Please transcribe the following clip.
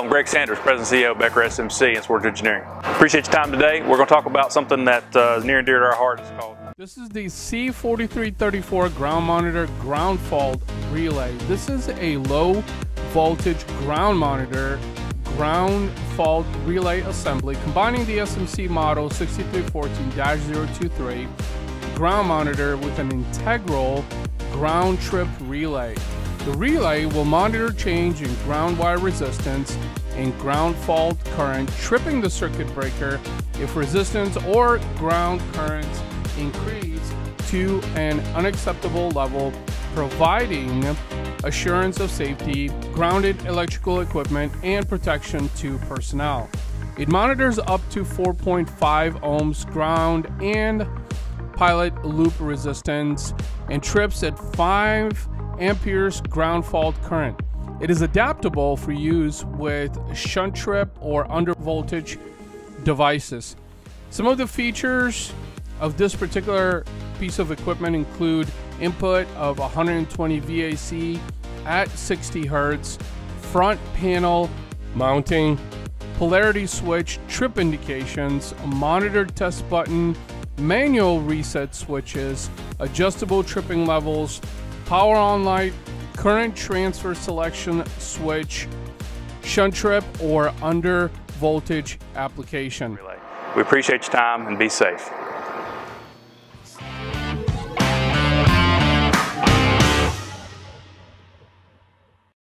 I'm Greg Sanders, President and CEO of Becker SMC and Storage Engineering. Appreciate your time today. We're going to talk about something that is near and dear to our heart. It's called. This is the C4334 ground monitor ground fault relay. This is a low voltage ground monitor ground fault relay assembly combining the SMC model 6314-023 ground monitor with an integral ground trip relay. The relay will monitor change in ground wire resistance and ground fault current, tripping the circuit breaker if resistance or ground currents increase to an unacceptable level, providing assurance of safety, grounded electrical equipment, and protection to personnel. It monitors up to 4.5 ohms ground and pilot loop resistance and trips at 5 amperes ground fault current. It is adaptable for use with Shunt Trip or Undervoltage devices. Some of the features of this particular piece of equipment include input of 120 VAC at 60 Hertz, front panel mounting, polarity switch, trip indications, a monitor test button, manual reset switches, adjustable tripping levels, power on light, current transfer selection switch, Shunt Trip or under voltage application. We appreciate your time and be safe.